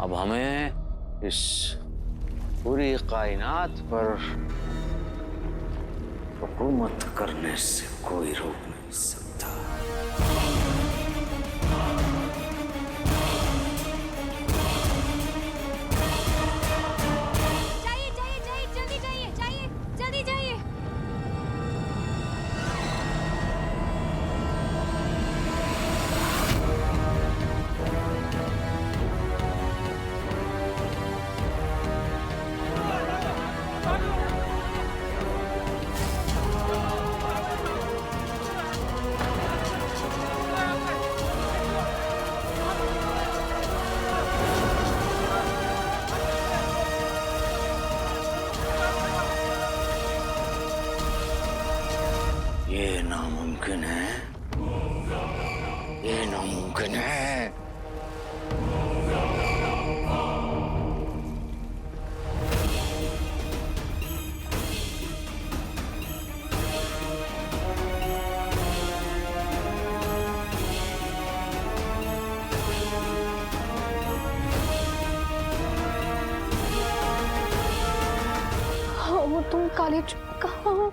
अब हमें इस पूरी कायनात पर हुकूमत करने से कोई रोक नहीं सकता। जाइए जाइए जाइए, जल्दी जाइए, जाइए जल्दी जाइए। ये नामुमकिन है, ये नामुमकिन है। हाँ, वो तुम काली कहाँ?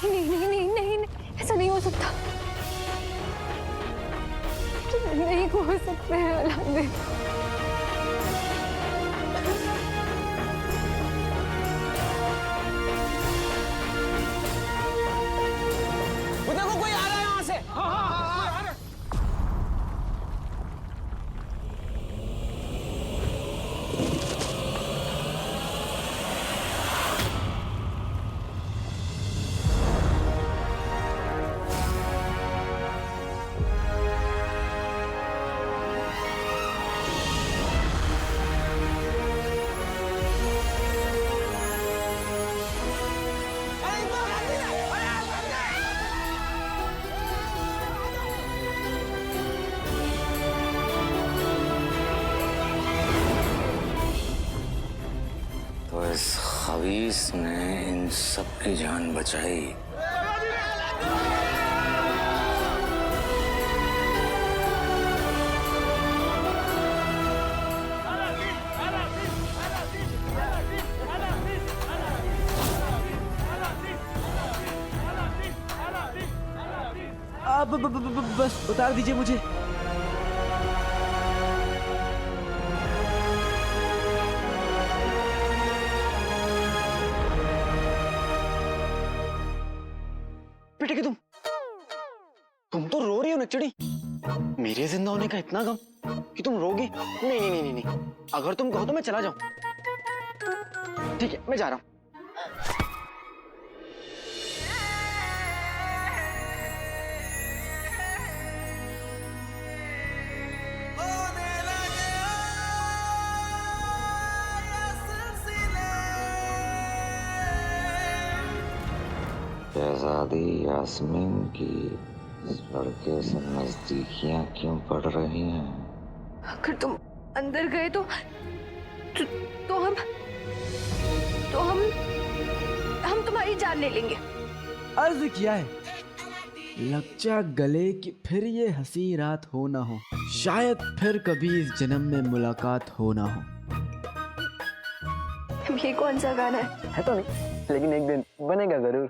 नहीं नहीं नहीं नहीं नहीं, ऐसा नहीं हो सकता, नहीं हो सकता है अलाउद्दीन। वो देखो कोई आ रहा है वहां से। हाँ हाँ हाँ हाँ। तो इस खबीस ने इन सब की जान बचाई। आप बस बता दीजिए मुझे। बेटे कि तुम तो रो रही हो नचड़ी। मेरे जिंदा होने का इतना गम कि तुम रोगी? नहीं नहीं नहीं नहीं, अगर तुम कहो तो मैं चला जाऊं। ठीक है, मैं जा रहा हूं। शहजादी यास्मीन की इस लड़के से नजदीकियां क्यों बढ़ रही हैं? अगर तुम अंदर गए तो हम तुम्हारी जान ले लेंगे। अर्ज किया है लग जा गले कि फिर ये हंसी रात हो ना हो, शायद फिर कभी इस जन्म में मुलाकात हो ना हो। ये कौन सा गाना है तो नहीं, लेकिन एक दिन बनेगा जरूर।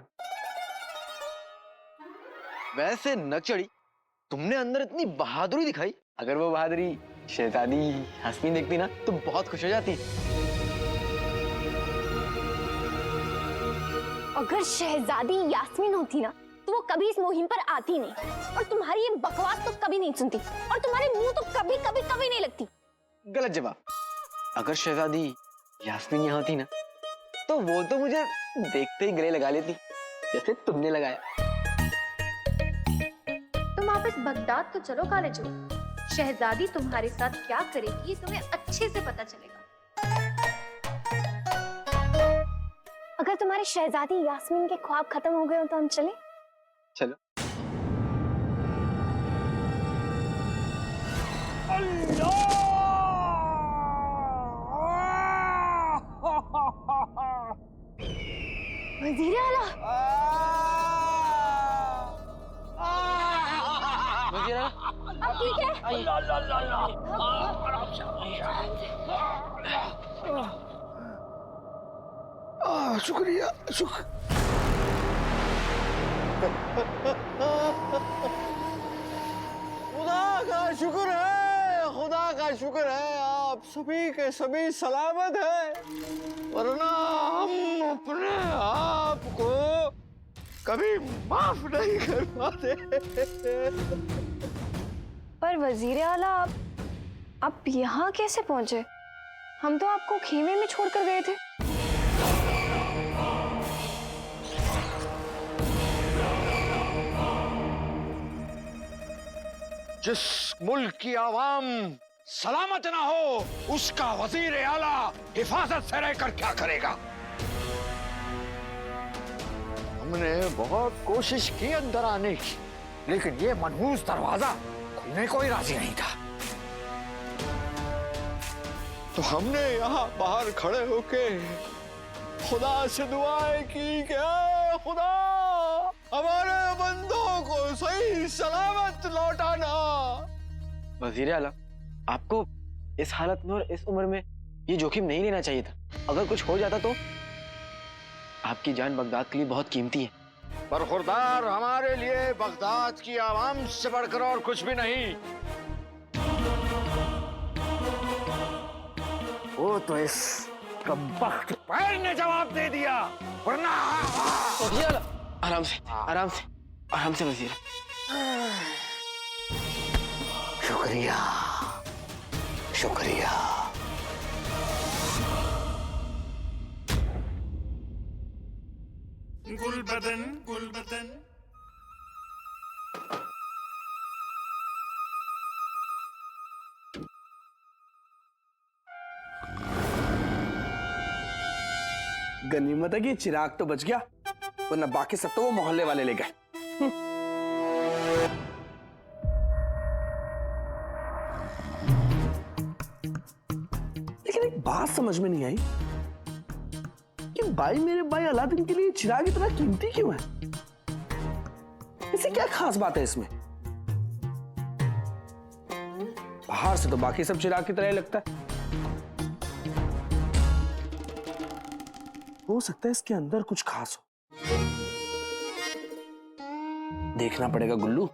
वैसे नक्चड़ी, तुमने अंदर इतनी बहादुरी दिखाई, अगर वो बहादुरी शहजादी यास्मीन देखती ना तो बहुत खुश हो जाती। अगर शहजादी यास्मीन होती ना तो वो कभी इस मुहिम पर आती नहीं, और तुम्हारी ये बकवास तो कभी नहीं सुनती, और तुम्हारे मुंह तो कभी कभी कभी नहीं लगती। गलत जवाब। अगर शहजादी यास्मीन यहाँ होती ना तो वो तो मुझे देखते ही गले लगा लेती, जैसे तुमने लगाया। तुम वापस बगदाद तो चलो कॉलेज में, शहजादी तुम्हारे साथ क्या करेगी तुम्हें अच्छे से पता चलेगा। अगर तुम्हारी शहजादी यास्मीन के ख्वाब खत्म हो गए हो तो हम चले? चलो। वजीर आला, वजीर आला, अब ठीक है? शुक्रिया खुदा का शुक्र है, खुदा का शुक्र है, आप सभी के सभी सलामत हैं, वरना हम अपने आप को कभी माफ नहीं कर पाते। पर वजीर आला, आप यहाँ कैसे पहुंचे? हम तो आपको खेमे में छोड़कर गए थे। जिस मुल्क की आवाम सलामत ना हो, उसका वजीर आला हिफाजत से रहकर क्या करेगा? हमने बहुत कोशिश की अंदर आने की, लेकिन ये मनहूस दरवाजा खुलने को ही राजी नहीं था। तो हमने यहाँ बाहर खड़े होके खुदा से दुआएं की कि ऐ खुदा, हमारे बंदों को सही सलामत लौटाना। वजीर आला, आपको इस हालत में और इस उम्र में ये जोखिम नहीं लेना चाहिए था। अगर कुछ हो जाता तो आपकी जान बगदाद के लिए बहुत कीमती है। पर खुरदार, हमारे लिए बगदाद की आवाम से बढ़कर और कुछ भी नहीं। वो तो इस कमबख्त पैर ने जवाब दे दिया, वरना वजीर आला, आराम से, आराम से, आराम से वजीर। शुक्रिया, शुक्रिया। गुलबदन गुलबदन गनीमत है कि चिराग तो बच गया, वरना बाकी सब तो वो मोहल्ले वाले ले गए। लेकिन एक बात समझ में नहीं आई कि मेरे भाई अलादीन के लिए चिराग इतना कीमती क्यों है? इसे क्या खास बात है इसमें? बाहर से तो बाकी सब चिराग की तरह ही लगता है। हो सकता है इसके अंदर कुछ खास हो। देखना पड़ेगा गुल्लू।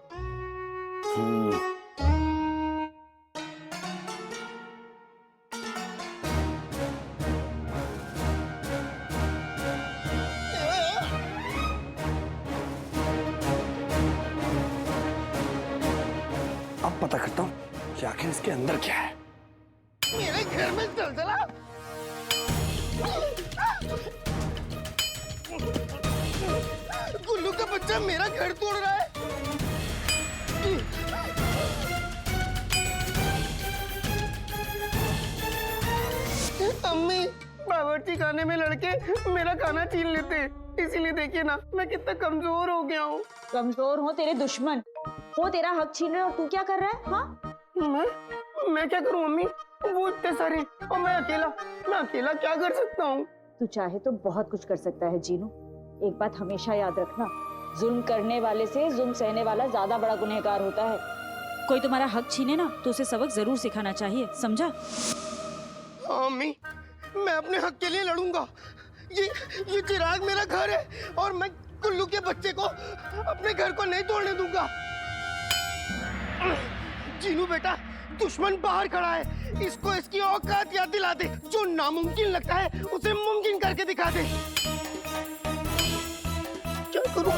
अब पता करता हूं कि आखिर इसके अंदर क्या है। मेरे घर में चलचला। गुल्लू का बच्चा मेरा घर तोड़ रहा है। अम्मी, बावर्ची खाने में लड़के मेरा खाना छीन लेते, इसीलिए देखिए ना मैं कितना कमजोर हो गया हूँ। कमजोर हो तेरे दुश्मन, वो तेरा हक छीन रहे और तू क्या कर रहा है? हाँ, मैं क्या करूँ अम्मी, वो इतने सारे और मैं अकेला क्या कर सकता हूँ? तू चाहे तो बहुत कुछ कर सकता है जीनू। एक बात हमेशा याद रखना, जुल्म करने वाले से जुल्म सहने वाला ज्यादा बड़ा गुनहगार होता है। कोई तुम्हारा हक छीने ना तो उसे सबक जरूर सिखाना चाहिए, समझा? हाँ अम्मी, मैं अपने हक के लिए लड़ूंगा। ये चिराग मेरा घर है और मैं गुल्लू के बच्चे को अपने घर को नहीं तोड़ने दूंगा। जीनू बेटा, दुश्मन बाहर खड़ा है, इसको इसकी औकात याद दिला दे। जो नामुमकिन लगता है उसे मुमकिन करके दिखा दे। क्या करूं?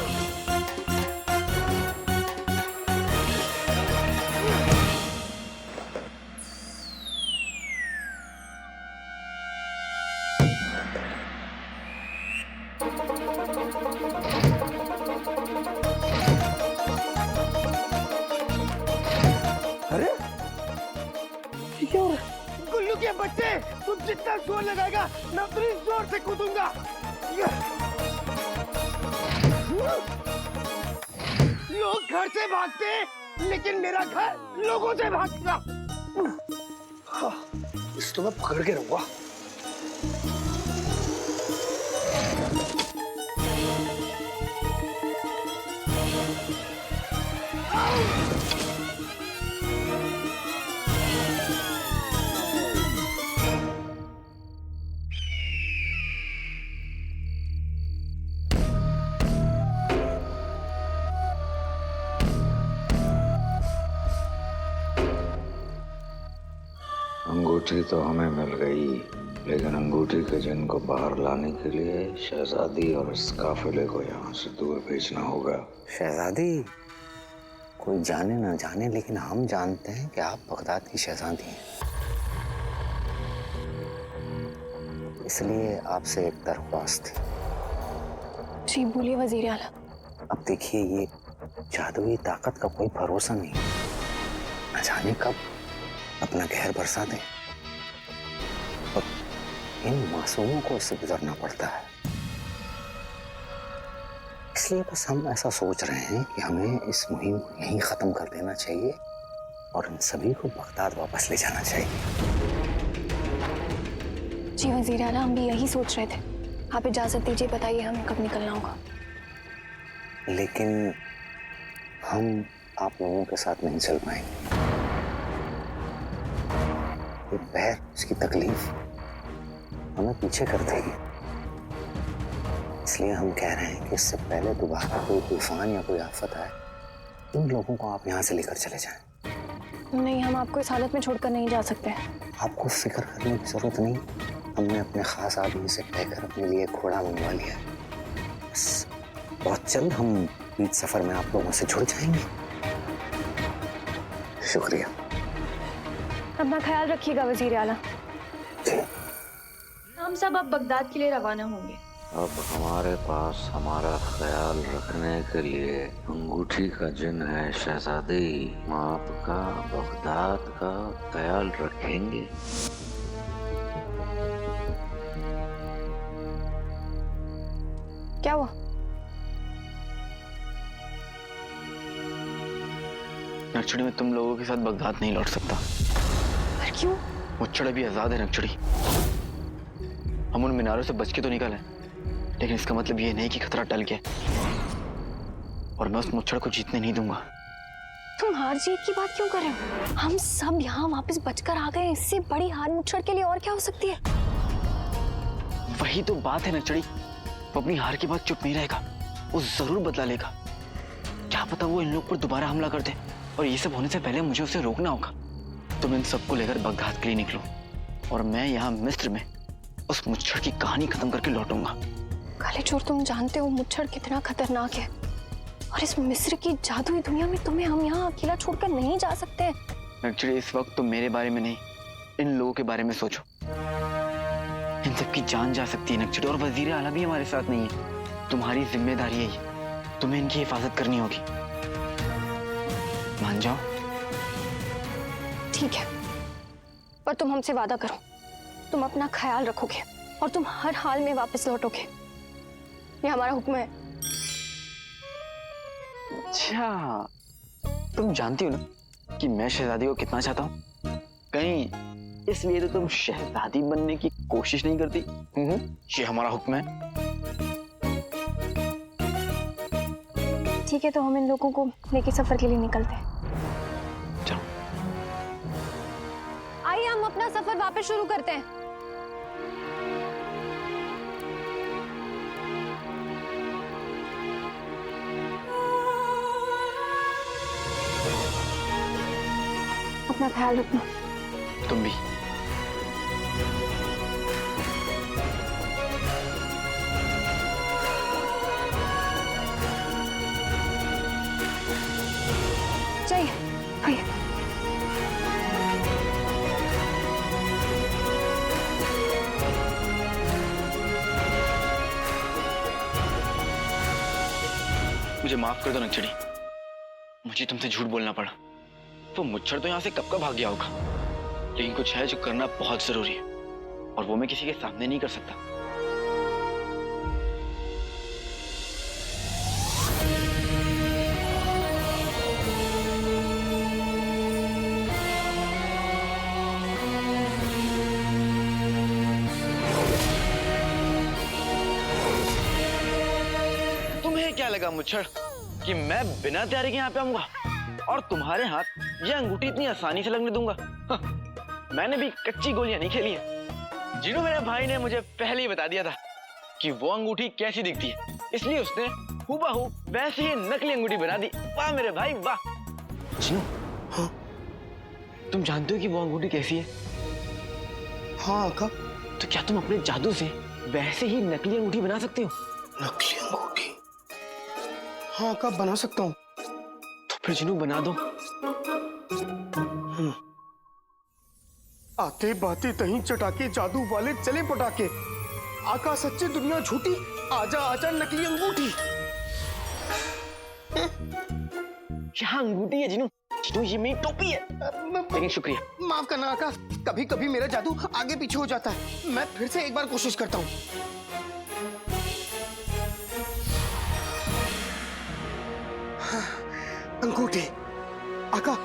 अरे ये क्या हो रहा है? गुल्लू के बच्चे, तुम जितना जोर लगाएगा मैं उतनी जोर से कूदूंगा। लोग घर से भागते लेकिन मेरा घर लोगों से भागता। हाँ, इस तो मैं पकड़ के रहूंगा। अंगूठी तो हमें मिल गई, लेकिन अंगूठी के जिन को बाहर लाने के लिए शहजादी और इस काफिले को यहाँ से दूर भेजना होगा। शहजादी, कोई जाने ना जाने लेकिन हम जानते हैं कि आप बगदाद की शहजादी हैं, इसलिए आपसे एक दरख्वास्त थी। जी बोलिए वजीर आला। अब देखिए, ये जादुई ताकत का कोई भरोसा नहीं, न जाने कब अपना कहर बरसा दे और इन मासूमों को इससे गुजरना पड़ता है। इसलिए बस हम ऐसा सोच रहे हैं कि हमें इस मुहिम को यहीं खत्म कर देना चाहिए और इन सभी को बगदाद वापस ले जाना चाहिए। जी वजीर आला, हम भी यही सोच रहे थे। आप इजाजत दीजिए, बताइए हमें कब निकलना होगा। लेकिन हम आप लोगों के साथ नहीं चल पाएंगे। ये बहर, इसकी तकलीफ हमें पीछे कर देगी, इसलिए हम कह रहे हैं कि इससे पहले दोबारा कोई तूफान या कोई आफत आए, इन लोगों को आप यहाँ से लेकर चले जाएं। नहीं, हम आपको इस हालत में छोड़कर नहीं जा सकते। आपको फिक्र करने की जरूरत नहीं, हमने अपने खास आदमी से कहकर अपने लिए घोड़ा मंगवा लिया। बस बहुत जल्द हम बीच सफर में आप लोगों से जुड़ जाएंगे। शुक्रिया। अपना ख्याल रखिएगा वजीर आला। हम सब अब बगदाद के लिए रवाना होंगे। अब हमारे पास हमारा ख्याल रखने के लिए अंगूठी का जिन है शहजादी। आपका बगदाद का ख्याल रखेंगे। क्या हुआ? नक्चड़ी, मैं तुम लोगों के साथ बगदाद नहीं लौट सकता। पर क्यों? मुच्छड़ भी आजाद है नक्चड़ी। हम उन मीनारों से बच के तो निकले, लेकिन इसका मतलब ये नहीं कि खतरा टल गया और मैं उस मुच्छड़ को जीतने नहीं दूंगा। तुम हार जीत की बात क्यों कर रहे हो? हम सब यहाँ वापस बचकर आ गए, इससे बड़ी हार मुच्छड़ के लिए और क्या हो सकती है? वही तो बात है नक्चड़ी, वो अपनी हार के बाद चुप नहीं रहेगा, वो जरूर बदला लेगा। क्या पता वो इन लोग पर दोबारा हमला कर दे, और ये सब होने से पहले मुझे उसे रोकना होगा। तुम इन सबको लेकर बगदाद के लिए निकलो और मैं यहाँ मिस्र में उस मुच्छड़ की कहानी खत्म करके लौटूंगा। काले चोर, तुम जानते हो मुच्छड़ कितना खतरनाक है, और इस मिस्र की जादुई दुनिया में तुम्हें हम यहाँ अकेला छोड़कर नहीं जा सकते। नक्चड़ी, इस वक्त तुम मेरे बारे में नहीं, इन लोगों के बारे में सोचो। इन सबकी जान जा सकती है नक्चड़ी, और वजीर आला भी हमारे साथ नहीं है। तुम्हारी जिम्मेदारी है ये, तुम्हें इनकी हिफाजत करनी होगी। मान जाओ। ठीक है, पर तुम हमसे वादा करो, तुम अपना ख्याल रखोगे और तुम हर हाल में वापस लौटोगे। ये हमारा हुक्म है। अच्छा, तुम जानती हो ना कि मैं शहजादी को कितना चाहता हूँ? कहीं इसलिए तो तुम शहजादी बनने की कोशिश नहीं करती। ये हमारा हुक्म है। ठीक है, तो हम इन लोगों को लेके सफर के लिए निकलते हैं। चलो। आइए हम अपना सफर वापस शुरू करते हैं। अपना ख्याल रखना। तुम भी। चाहिए आइए। मुझे माफ कर दो नक्चड़ी, मुझे तुमसे झूठ बोलना पड़ा। वो मुच्छर तो यहाँ से कब का भाग गया होगा, लेकिन कुछ है जो करना बहुत जरूरी है और वो मैं किसी के सामने नहीं कर सकता। तुम्हें क्या लगा मुच्छर कि मैं बिना तैयारी के यहाँ पे आऊंगा और तुम्हारे हाथ ये अंगूठी इतनी आसानी से लगने दूंगा? मैंने भी कच्ची गोलियां नहीं खेली है। जिन्हों मेरे भाई ने मुझे पहले ही बता दिया था कि वो अंगूठी कैसी दिखती है, इसलिए उसने हूबहू वैसी ही नकली अंगूठी बना दी। वाह मेरे भाई वाह। जिन्हों, हाँ, तुम जानते हो कि वो अंगूठी कैसी है? हाँ आका। तो क्या तुम अपने जादू से वैसे ही नकली अंगूठी बना सकते हो? नकली अंगूठी? हाँ आका, बना सकता हूँ। तो फिर जिन्हों बना दो। आते बाते तहीं चटाके, जादू वाले चले पटाके। आका सच्चे दुनिया झूठी, आजा आजा नकली अंगूठी। यहाँ अंगूठी है जिन्हों, जिन्हों ये मेरी टोपी है। लेकिन शुक्रिया। माफ करना आका, कभी कभी मेरा जादू आगे पीछे हो जाता है। मैं फिर से एक बार कोशिश करता हूँ। अंगूठी आका।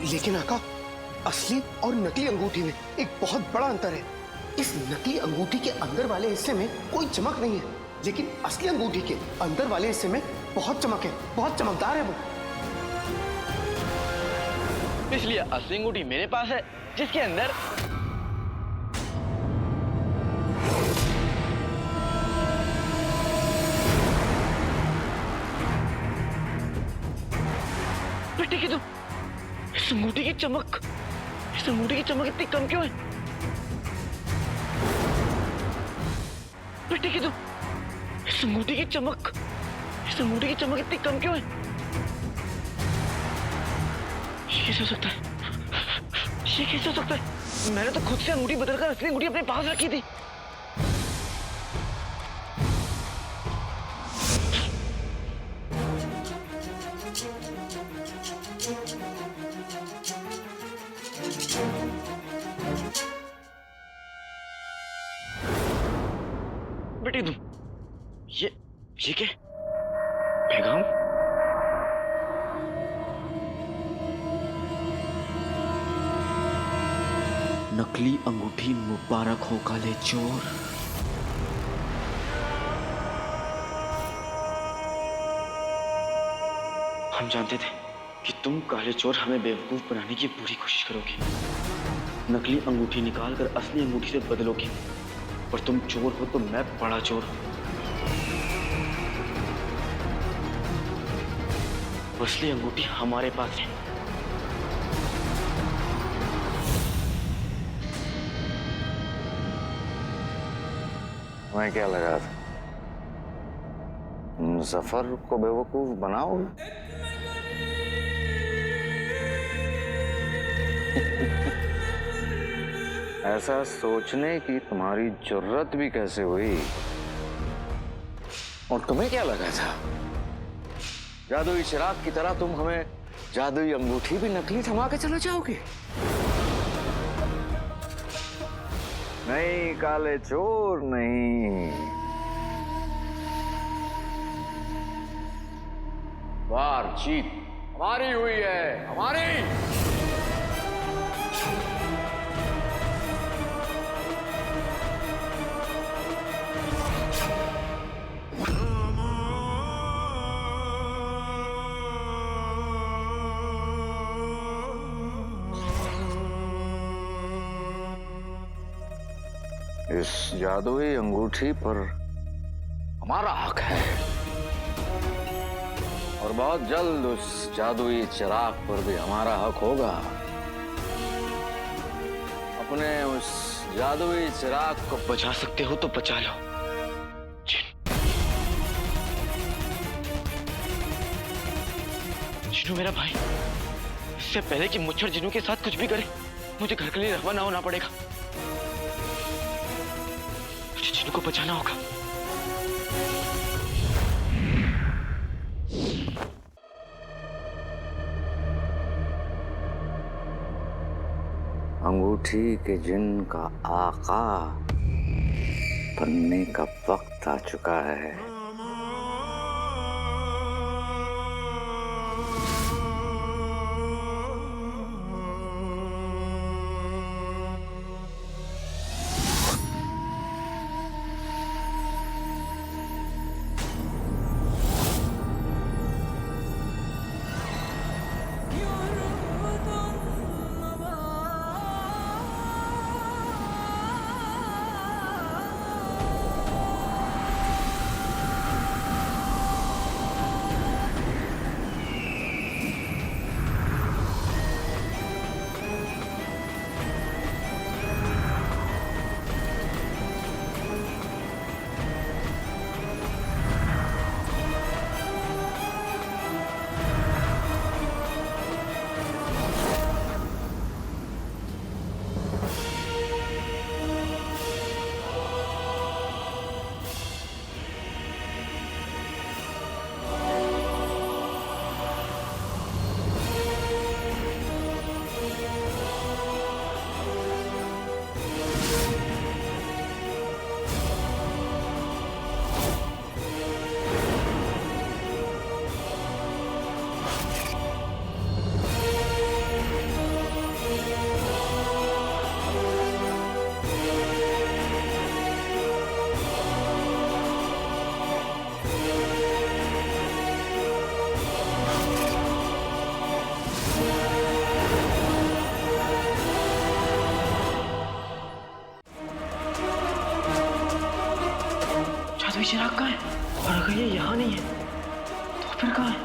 लेकिन आका, असली और नकली अंगूठी में एक बहुत बड़ा अंतर है। इस नकली अंगूठी के अंदर वाले हिस्से में कोई चमक नहीं है, लेकिन असली अंगूठी के अंदर वाले हिस्से में बहुत चमक है, बहुत चमकदार है वो। इसलिए असली अंगूठी मेरे पास है, जिसके अंदर बेटे की इस अंगूठी की चमक इतनी कम क्यों है? बेटे की इस अंगूठी की चमक इतनी कम क्यों है? ये कैसे हो सकता है? ये कैसे हो सकता है? मैंने तो खुद से अंगूठी बदलकर असली अंगूठी अपने पास रखी थी। बेटी तुम ये क्या? पैगाम? नकली अंगूठी मुबारक हो काले चोर। हम जानते थे कि तुम काले चोर हमें बेवकूफ बनाने की पूरी कोशिश करोगे। नकली अंगूठी निकालकर असली अंगूठी से बदलोगे, और तुम चोर हो तो मैं बड़ा चोर हूं। असली अंगूठी हमारे पास है। मैं क्या लगा था मुजफ्फर को बेवकूफ बनाओगे? ऐसा सोचने की तुम्हारी जुर्रत भी कैसे हुई? और तुम्हें क्या लगा था जादुई चिराग की तरह तुम हमें जादुई अंगूठी भी नकली थमा के चले जाओगे? नहीं काले चोर नहीं। बार जीत हमारी हुई है, हमारी। इस जादुई अंगूठी पर हमारा हक है और बहुत जल्द उस जादुई चिराग पर भी हमारा हक होगा। अपने उस जादुई चिराग को बचा सकते हो तो बचा लो। जिनू मेरा भाई, इससे पहले कि मुच्छर जिनू के साथ कुछ भी करे, मुझे घर के लिए रवाना होना पड़ेगा। मुझे जिनू को बचाना होगा। अंगूठी के जिन का आका बनने का वक्त आ चुका है। जादुई चिराग कहाँ है? और अगर ये यहाँ नहीं है तो फिर कहाँ है?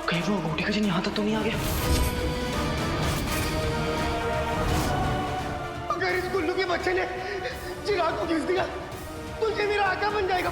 कहीं वो अंगूठी का जिन यहाँ तक तो नहीं आ गया? अगर इस गुल्लू के बच्चे ने चिराग को घिस दिया तो ये मेरा आका बन जाएगा।